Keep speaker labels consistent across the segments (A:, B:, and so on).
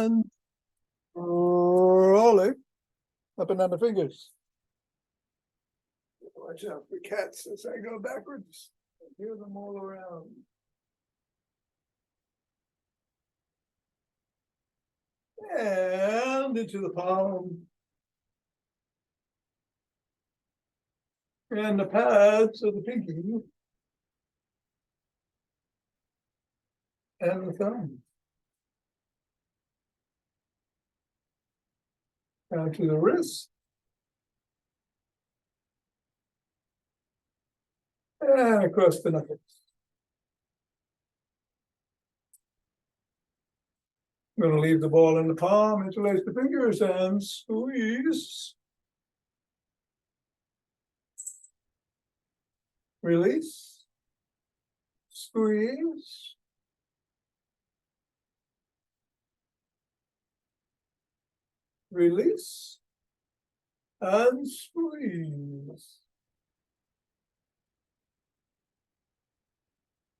A: and rolling up and down the fingers. Watch out for cats as I go backwards. I hear them all around. And into the palm. And the pads of the pinky. And the thumb. Down to the wrist. And across the knuckles. I'm going to leave the ball in the palm, interlace the fingers, and squeeze. Release. Squeeze. Release. And squeeze.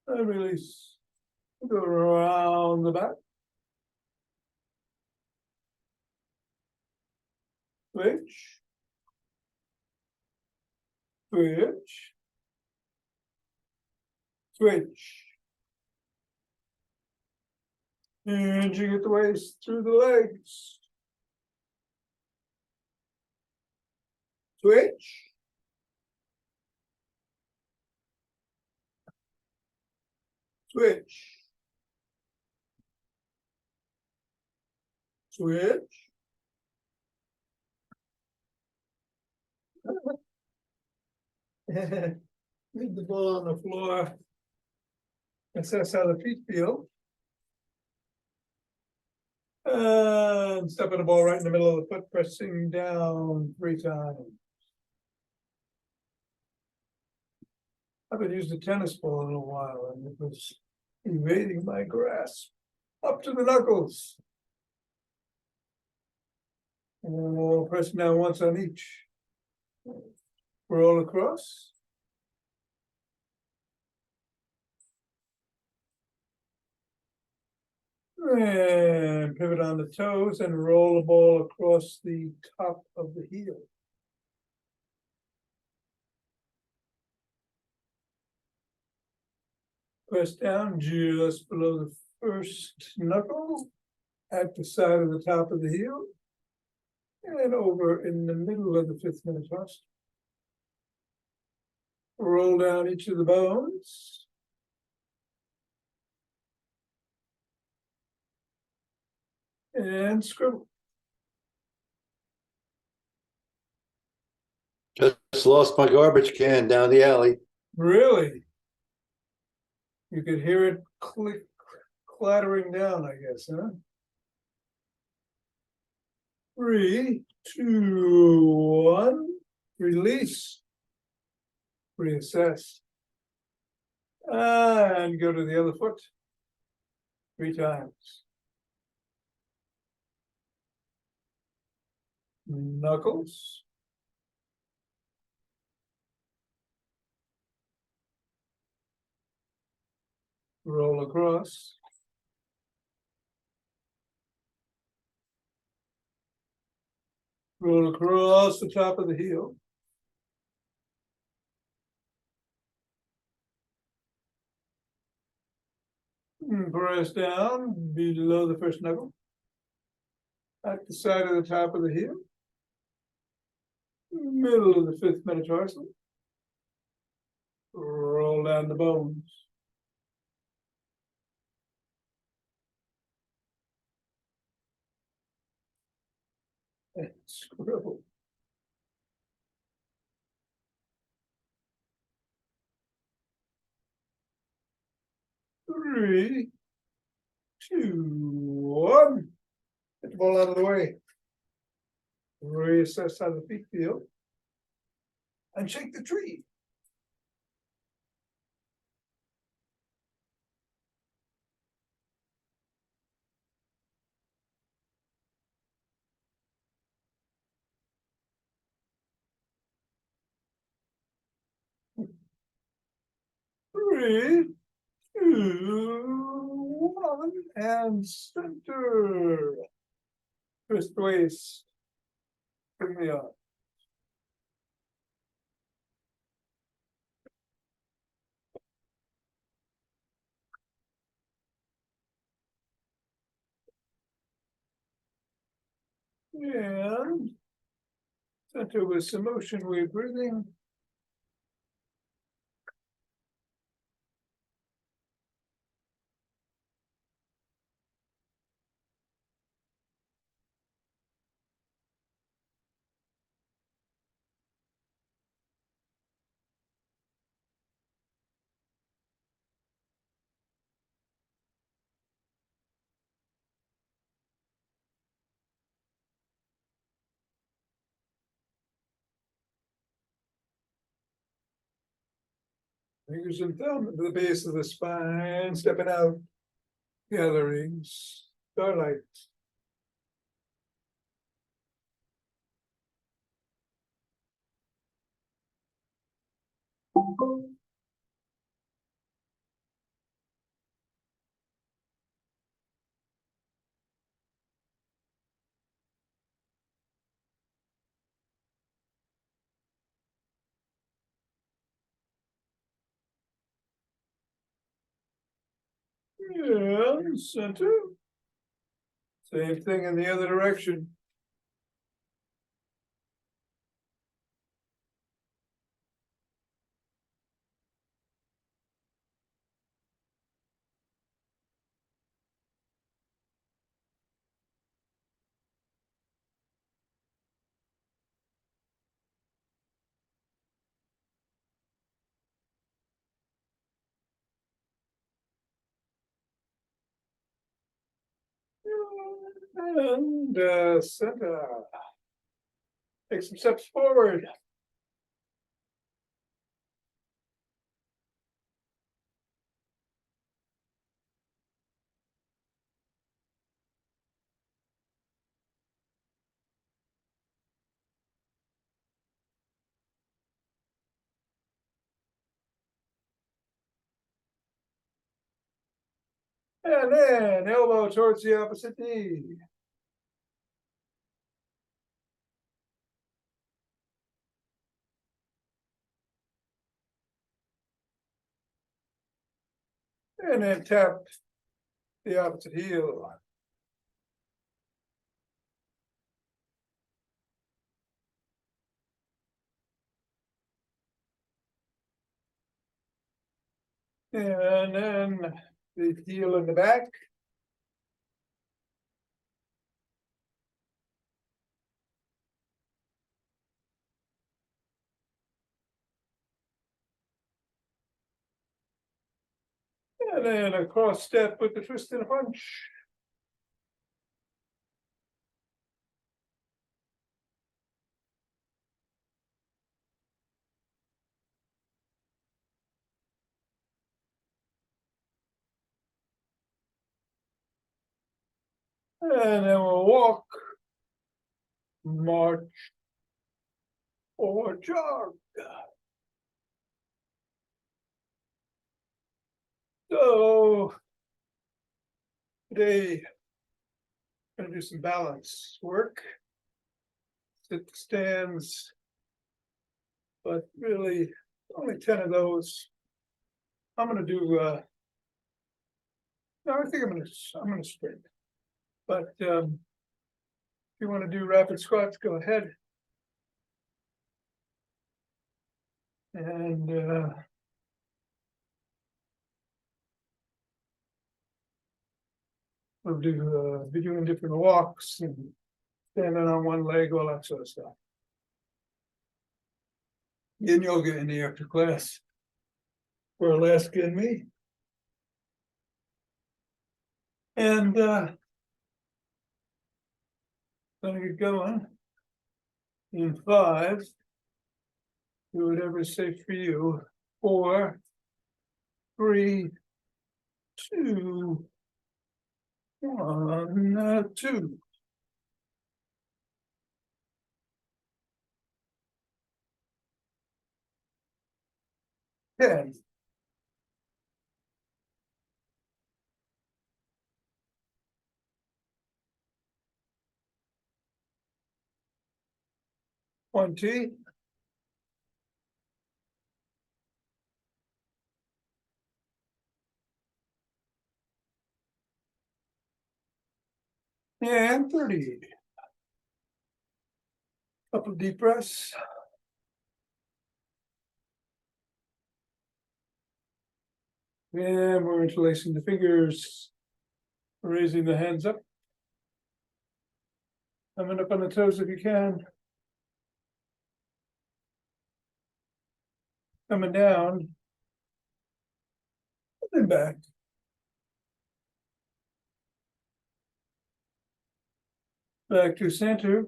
A: And release. Go around the back. Switch. Switch. Switch. And you get the waist through the legs. Switch. Switch. Switch. Leave the ball on the floor. Assess how the feet feel. And stepping the ball right in the middle of the foot, pressing down 3 times. I haven't used a tennis ball in a while, and it was evading my grasp. Up to the knuckles. And pressing down once on each. Roll across. And pivot on the toes and roll the ball across the top of the heel. Press down just below the first knuckle at the side of the top of the heel and over in the middle of the 5th metatarsal. Roll down each of the bones. And scribble.
B: Just lost my garbage can down the alley.
A: Really? You could hear it click, clattering down, I guess, huh? 3, 2, 1. Release. Reassess. And go to the other foot. 3 times. Knuckles. Roll across. Roll across the top of the heel. And press down below the first knuckle. At the side of the top of the heel. Middle of the 5th metatarsal. Roll down the bones. And scribble. Three, 2, 1. Get the ball out of the way. Reassess how the feet feel. And shake the tree. Three, 2, 1, and center. wrist waist. Bring me up. And center with some motion, we're breathing. Fingers and thumb to the base of the spine, stepping out, gathering starlight. And center. Same thing in the other direction. And center. Take some steps forward. And then elbow towards the opposite knee. And then tap the opposite heel. And then the heel in the back. And then a cross step with the twist and a punch. And then we'll walk, march, or jog. So today, gonna do some balance work. Sit stands, but really only 10 of those. I'm gonna do no, I think I'm gonna sprint. But if you want to do rapid squats, go ahead. And we'll be doing different walks and standing on one leg, all that sort of stuff. Yin yoga in the after class for Alaska and me. And gonna get going in 5. Do whatever's safe for you. 4, 3, 2, 1, 2. Ten. One T. And 30. Couple deep breaths. And we're interlacing the fingers, raising the hands up. Coming up on the toes if you can. Coming down. And back. Back to center.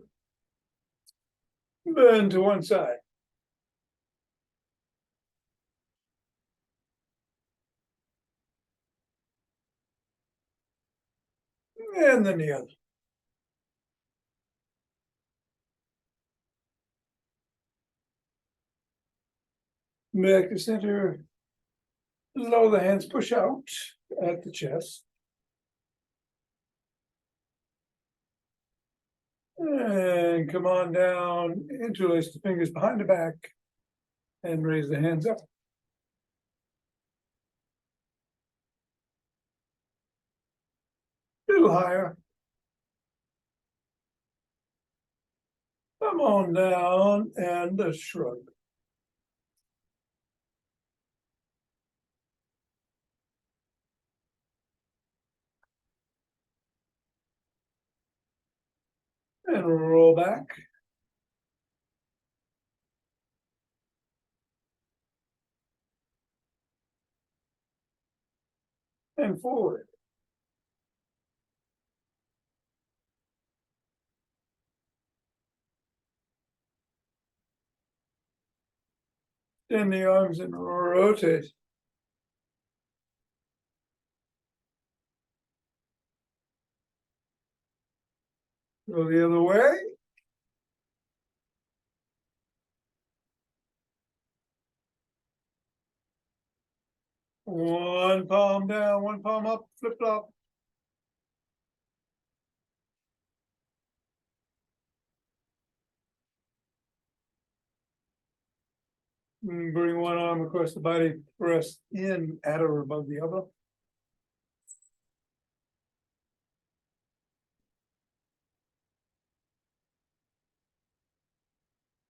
A: Bend to one side. And then the other. Back to center. Lower the hands, push out at the chest. And come on down, interlace the fingers behind the back and raise the hands up. A little higher. Come on down and a shrug. And roll back. And forward. Extend the arms and rotate. Go the other way. One palm down, one palm up, flip flop. Bring one arm across the body, press in at or above the other.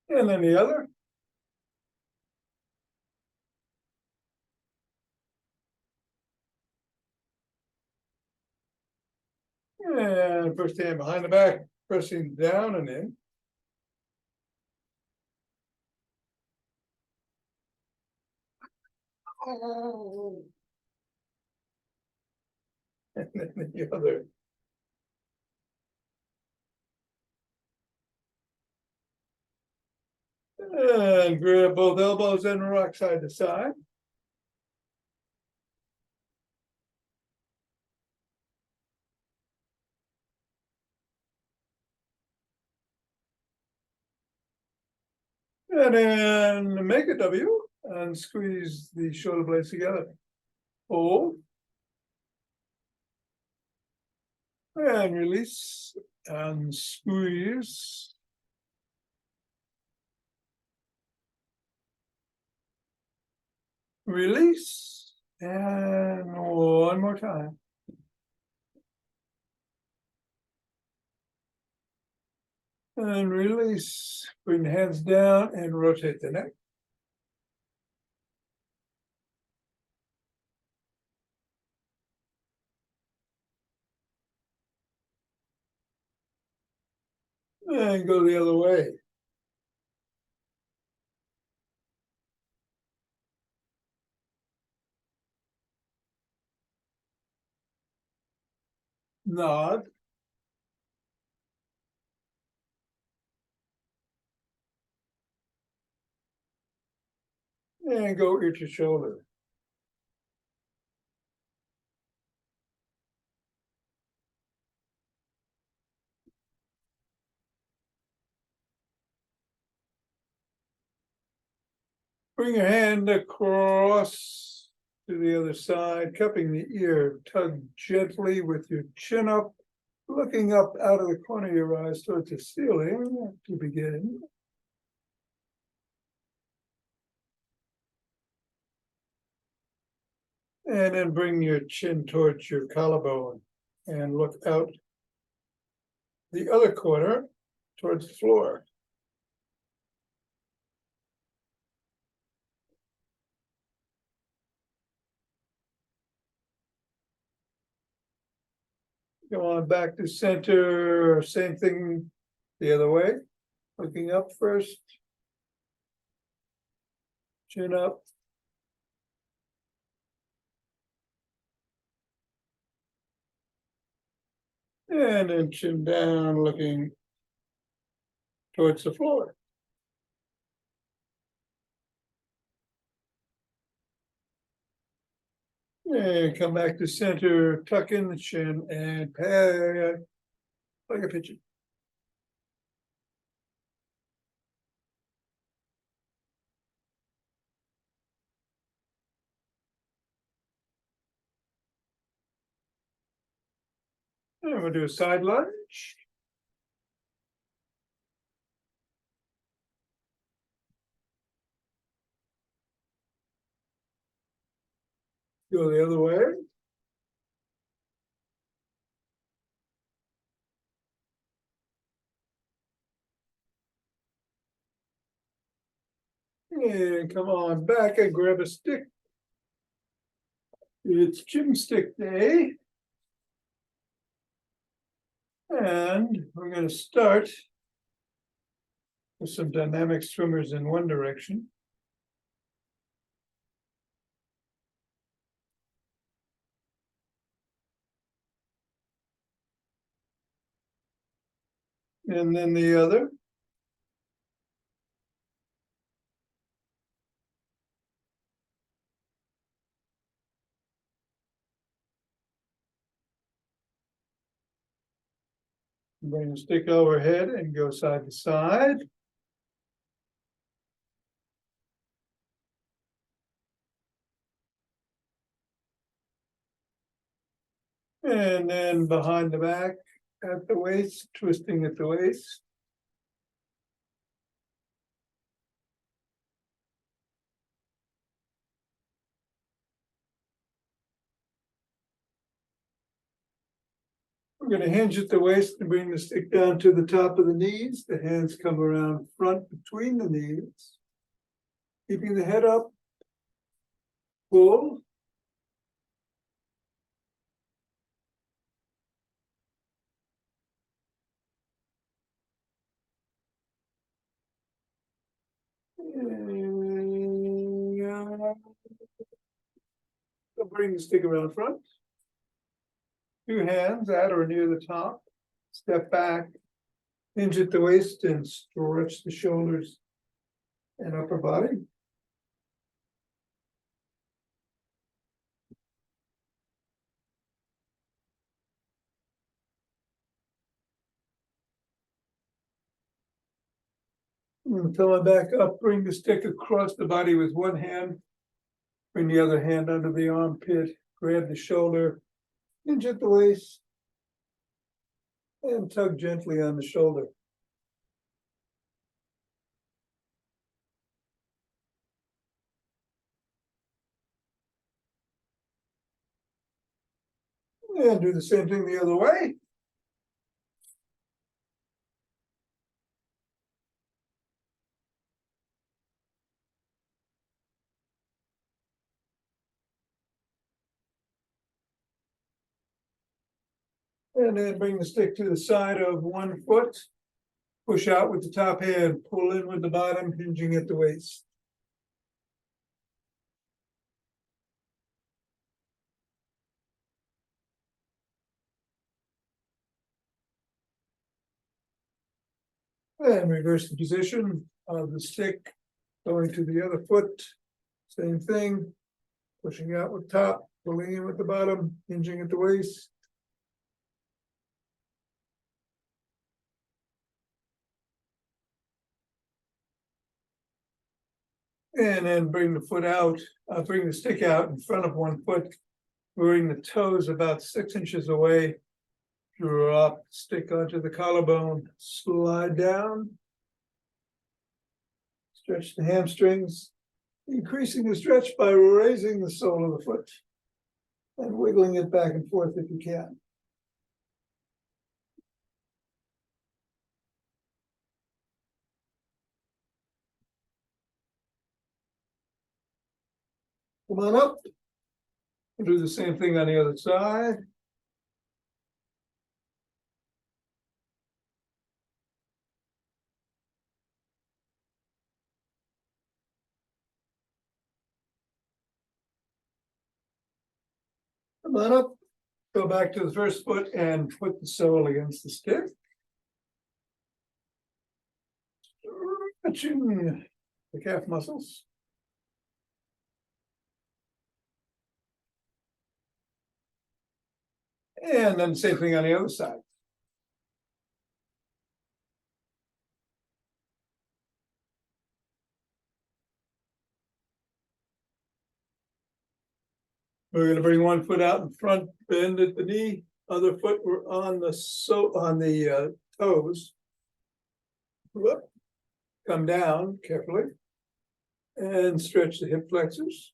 A: And then the other. And first hand behind the back, pressing down and in. And then the other. And grab both elbows and rock side to side. And then make a W and squeeze the shoulder blades together. Hold. And release and squeeze. Release. And one more time. And release. Bring the hands down and rotate the neck. And go the other way. Nod. And go ear to shoulder. Bring your hand across to the other side, cupping the ear. Tug gently with your chin up, looking up out of the corner of your eyes towards the ceiling to begin. And then bring your chin towards your collarbone and look out the other corner towards the floor. Go on back to center, same thing the other way. Looking up first. Chin up. And then chin down, looking towards the floor. And come back to center, tuck in the chin and pay like a pigeon. And we'll do a side lunge. Go the other way. And come on back and grab a stick. It's GymStick day. And we're going to start with some dynamic swimmers in one direction. And then the other. Bring the stick overhead and go side to side. And then behind the back at the waist, twisting at the waist. We're going to hinge at the waist and bring the stick down to the top of the knees. The hands come around front between the knees. Keeping the head up. Pull. So bring the stick around front. Two hands at or near the top. Step back. Hinge at the waist and stretch the shoulders and upper body. Coming back up, bring the stick across the body with one hand. Bring the other hand under the armpit, grab the shoulder, hinge at the waist, and tug gently on the shoulder. And do the same thing the other way. And then bring the stick to the side of one foot. Push out with the top hand, pull in with the bottom, hinging at the waist. And reverse the position of the stick, going to the other foot. Same thing, pushing out with top, pulling in with the bottom, hinging at the waist. And then bring the foot out, bring the stick out in front of one foot, bring the toes about 6 inches away. Drop the stick onto the collarbone, slide down. Stretch the hamstrings, increasing the stretch by raising the sole of the foot. And wiggling it back and forth if you can. Come on up. Do the same thing on the other side. Come on up. Go back to the first foot and put the sole against the stick. Stretching the calf muscles. And then same thing on the other side. We're gonna bring one foot out in front, bend at the knee, other foot we're on the toes. Whoop. Come down carefully. And stretch the hip flexors.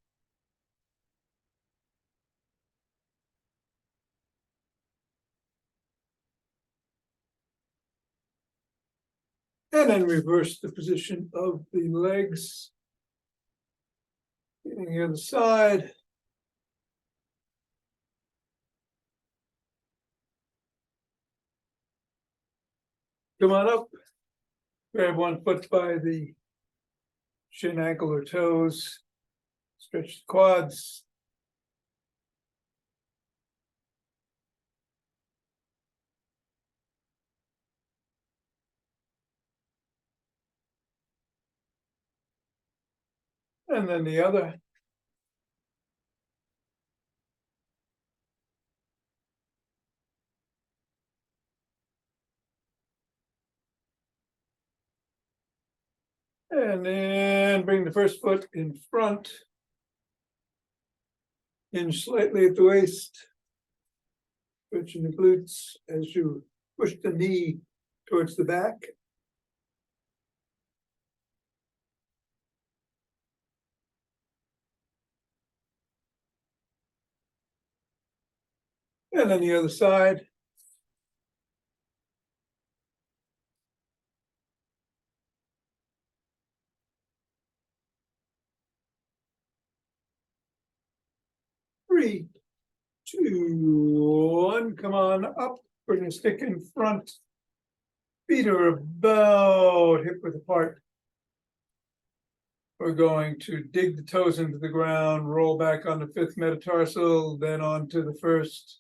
A: And then reverse the position of the legs. Getting the other side. Come on up. Grab one foot by the shin, ankle, or toes. Stretch the quads. And then the other. And then bring the first foot in front. Hinge slightly at the waist. Stretching the glutes as you push the knee towards the back. And then the other side. Three, two, one, come on up, bring the stick in front. Feet are about hip width apart. We're going to dig the toes into the ground, roll back on the fifth metatarsal, then onto the first,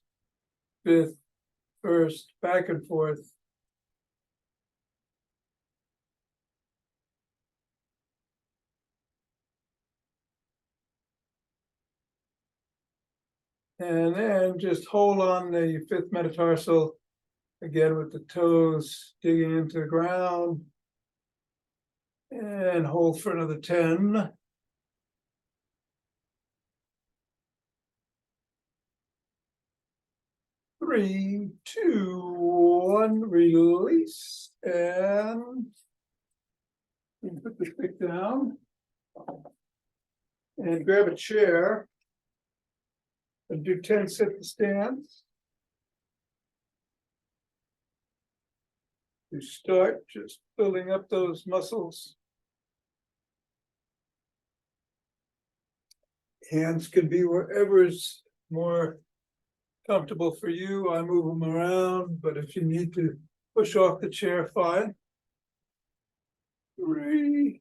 A: fifth, first, back and forth. And then just hold on the fifth metatarsal, again with the toes digging into the ground. And hold for another 10. Three, two, one, release, and you put the stick down. And grab a chair. And do 10 sit stands. You start just building up those muscles. Hands can be wherever is more comfortable for you. I move them around, but if you need to push off the chair, fine. 3.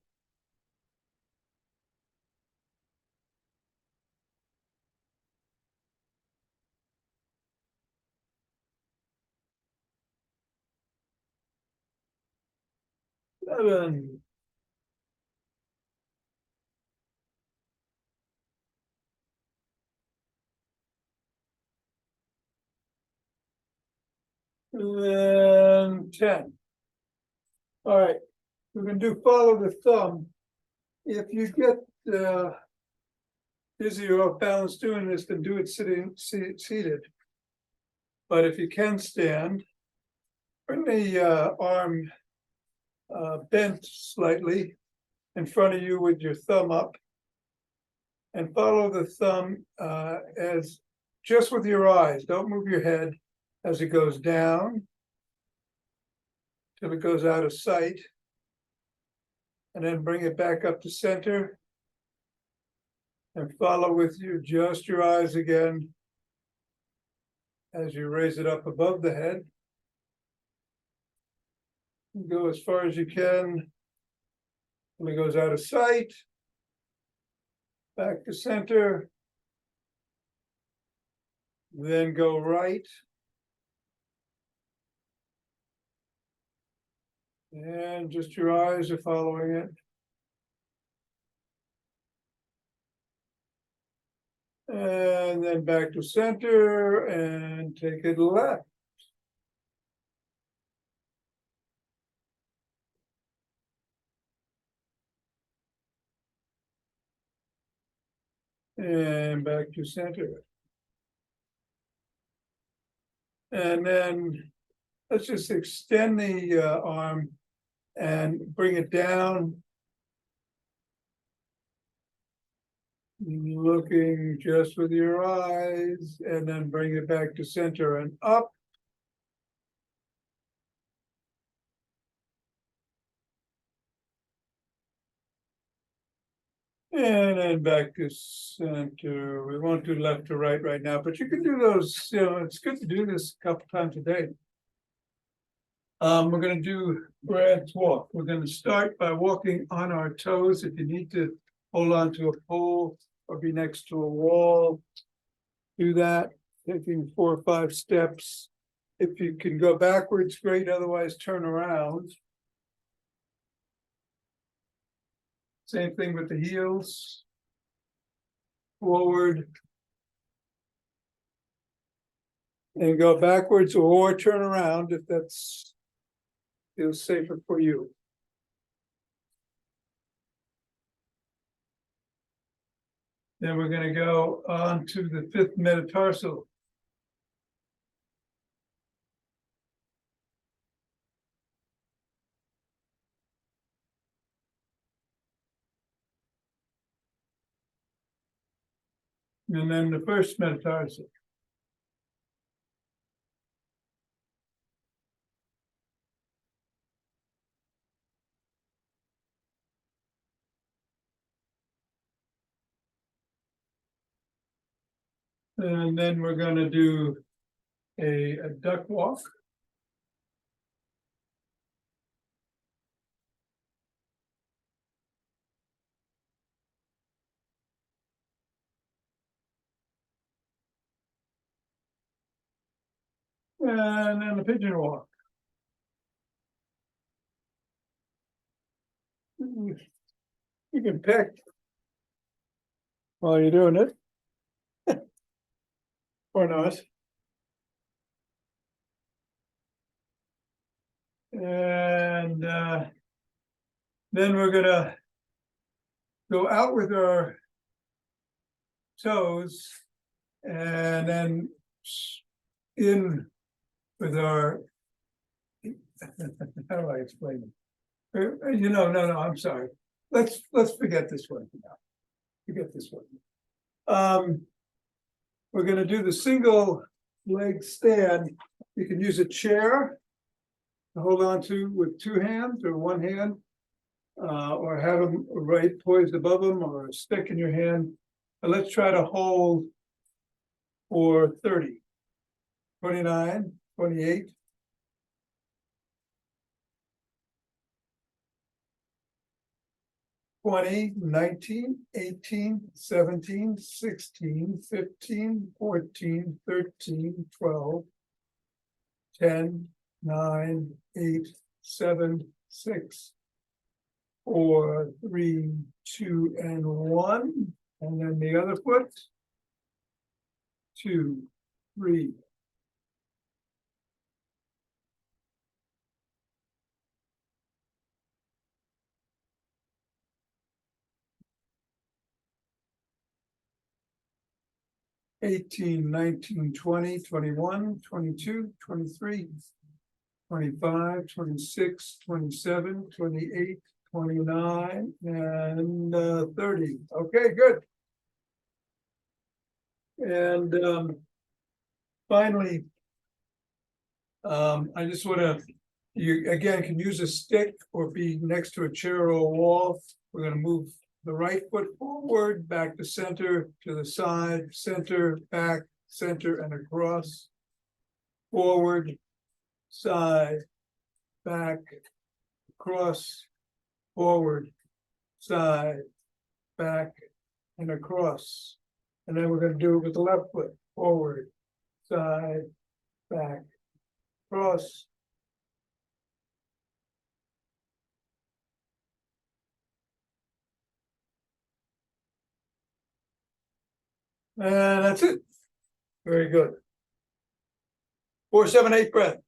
A: Seven. And 10. All right, we're going to do follow the thumb. If you get dizzy or off balance doing this, then do it seated. But if you can stand, bring the arm bent slightly in front of you with your thumb up, and follow the thumb as just with your eyes. Don't move your head as it goes down till it goes out of sight. And then bring it back up to center. And follow with just your eyes again as you raise it up above the head. Go as far as you can when it goes out of sight. Back to center. Then go right. And just your eyes are following it. And then back to center and take it left. And back to center. And then let's just extend the arm and bring it down. Looking just with your eyes, and then bring it back to center and up. And then back to center. We won't do left to right now, but you can do those, it's good to do this a couple times a day. We're gonna do Brad's walk. We're gonna start by walking on our toes. If you need to hold on to a pole or be next to a wall, do that, taking 4 or 5 steps. If you can go backwards, great, otherwise turn around. Same thing with the heels. Forward. And go backwards or turn around if that's feels safer for you. Then we're going to go on to the 5th metatarsal. And then the 1st metatarsal. And then we're going to do a duck walk. And then a pigeon walk. You can pick while you're doing it. Or not. And then we're gonna go out with our toes and then in with our, how do I explain it? No, I'm sorry. Let's forget this one now. Forget this one. We're gonna do the single leg stand. You can use a chair to hold on to with 2 hands or 1 hand, or have them right poised above them, or a stick in your hand. But let's try to hold for 30, 29, 28. 20, 19, 18, 17, 16, 15, 14, 13, 12, 10, 9, 8, 7, 6, 4, 3, 2, and 1. And then the other foot. 2, 3. $18, 19, 20, 21, 22, 23, 25, 26, 27, 28, 29, and 30. Okay, good. And Finally, I just wanna, you again can use a stick or be next to a chair or a wall. We're gonna move the right foot forward, back to center, to the side, center, back, center, and across. Forward, side, back, across, forward, side, back, and across. And then we're gonna do it with the left foot, forward, side, back, cross. And that's it. Very good. 4, 7, 8 breath.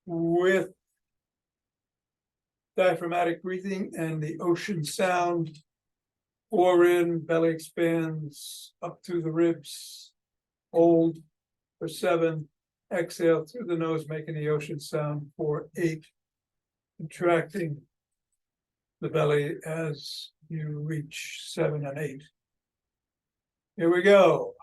A: With diaphragmatic breathing and the ocean sound. 4 in, belly expands up through the ribs. Hold for 7. Exhale through the nose, making the ocean sound for 8. Contracting the belly as you reach 7 and 8. Here we go.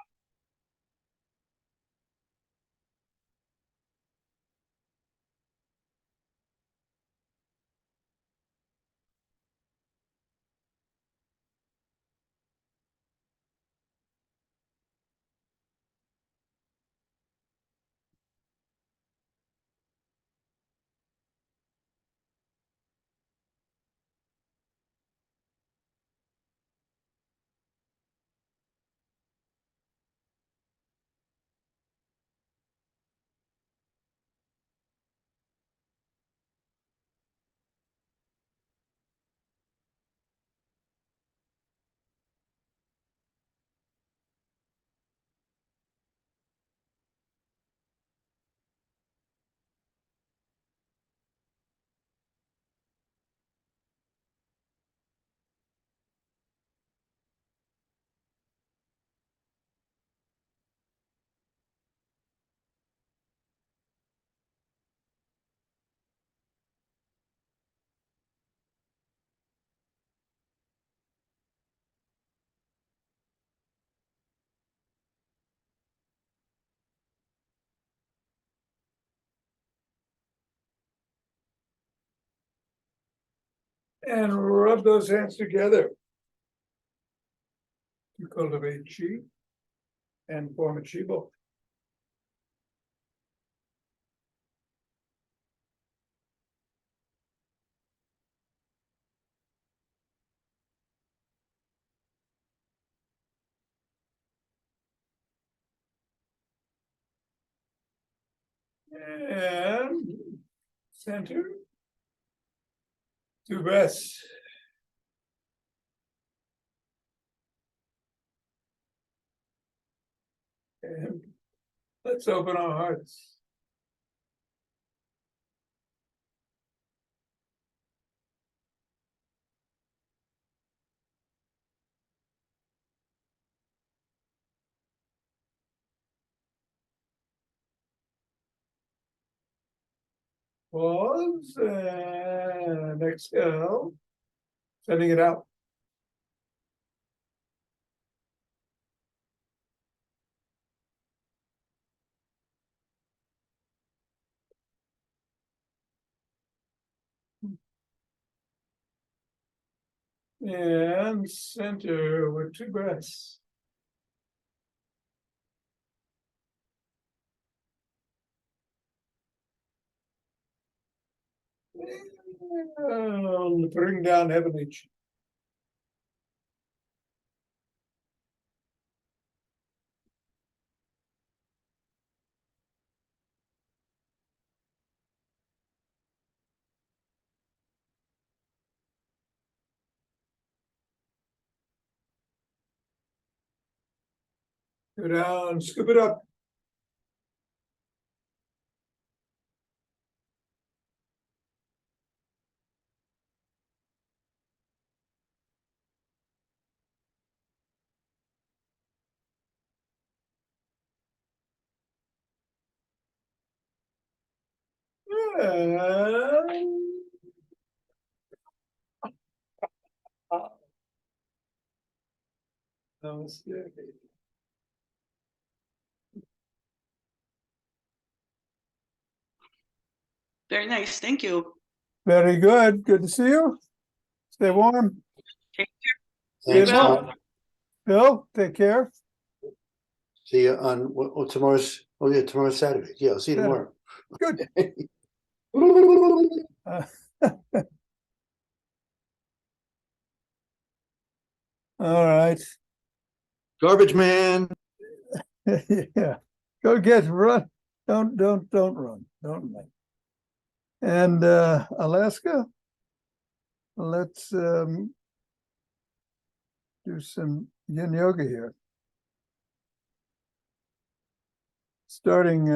A: And rub those hands together to cultivate chi and form a chi ball. And center. 2 breaths. And let's open our hearts. Pause and exhale. Sending it out. And center with 2 breaths. And bring down heavenly chi. Go down, scoop it up. And namaste.
C: Very nice. Thank you.
A: Very good. Good to see you. Stay warm.
C: Take
B: Thanks,
C: Well-
B: Tom.
A: Bill, take care.
B: See you on, tomorrow's, oh yeah, tomorrow's Saturday. Yeah, I'll see you tomorrow.
A: Good. Uh, All right.
B: Garbage man.
A: Yeah. Go run. Don't run. Don't run. And Alaska, let's do some yin yoga here. Starting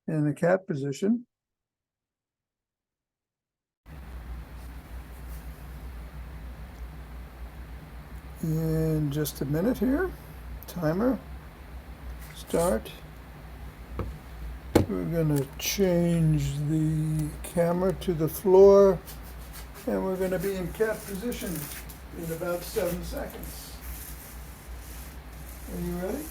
A: in the cat position. In just a minute here. Timer. Start. We're gonna change the camera to the floor, and we're gonna be in cat position in about 7 seconds. Are you ready?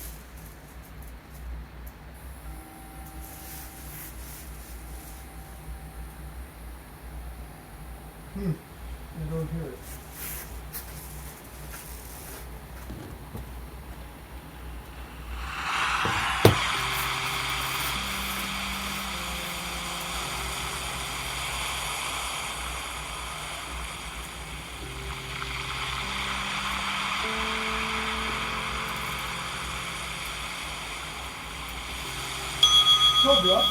A: I don't hear it. Cobra.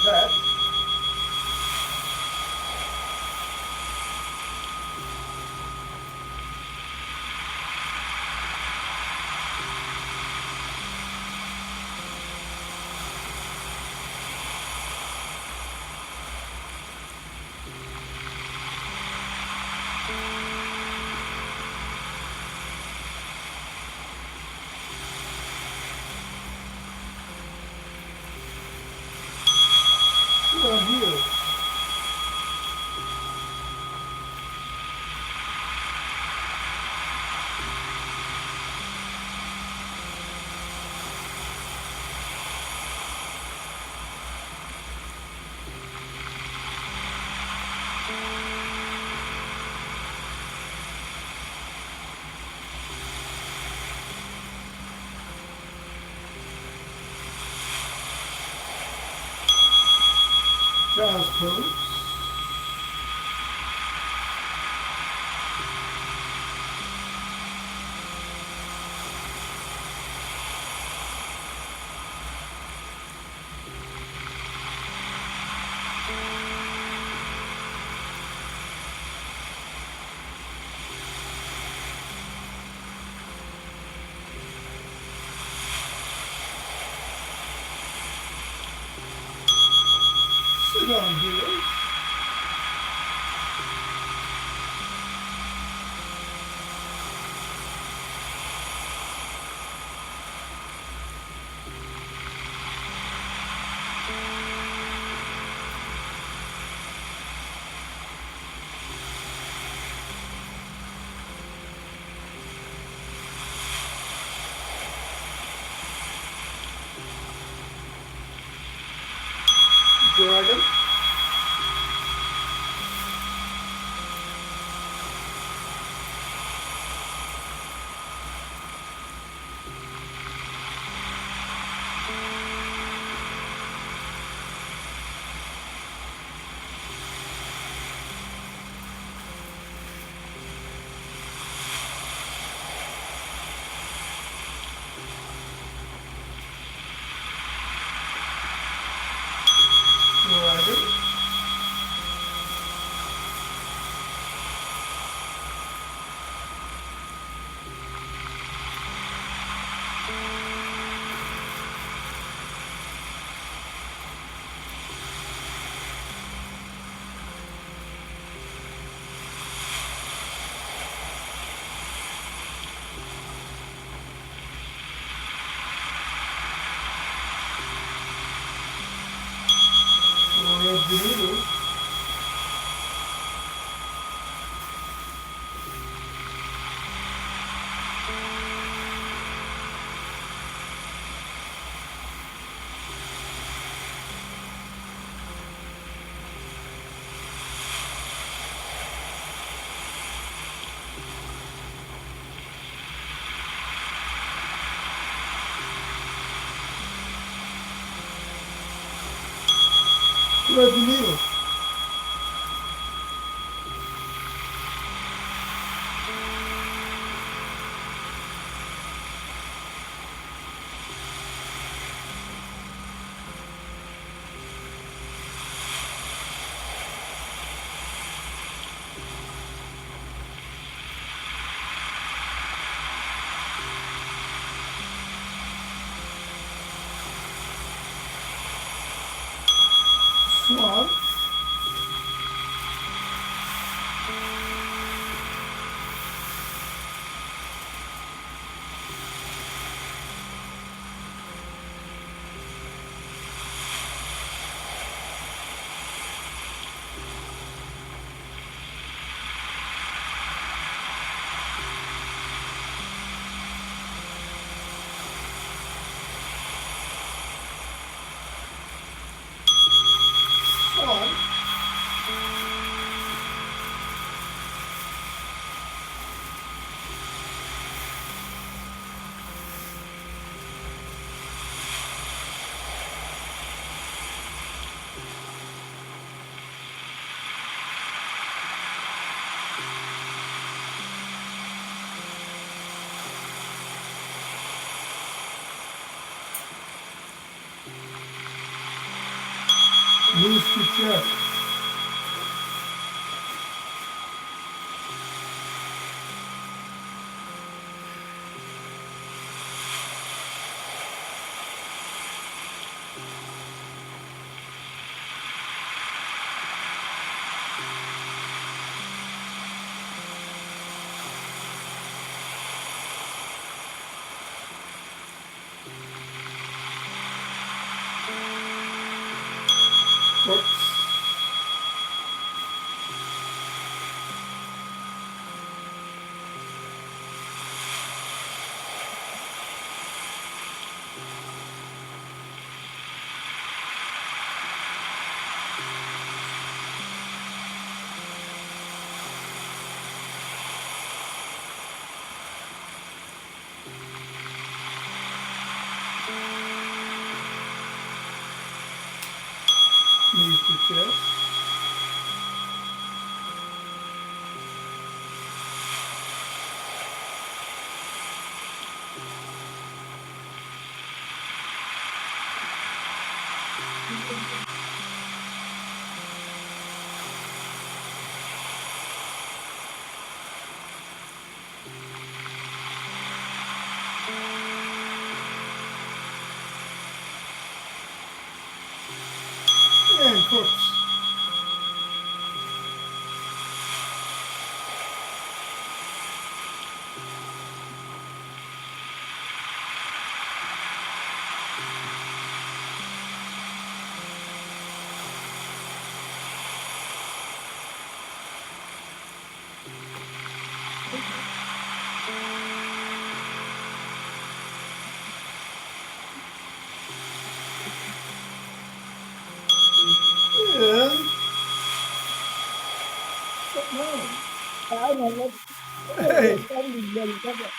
A: Cat. Down here. Child's pose. Sit down here. Dragon. Dragon. thread the needle. Swan. Swan. Moves to chest. Whoops. Knees to chest. And crooks. And something else.
C: Đó là nó
A: Hey,
C: con mình các bạn.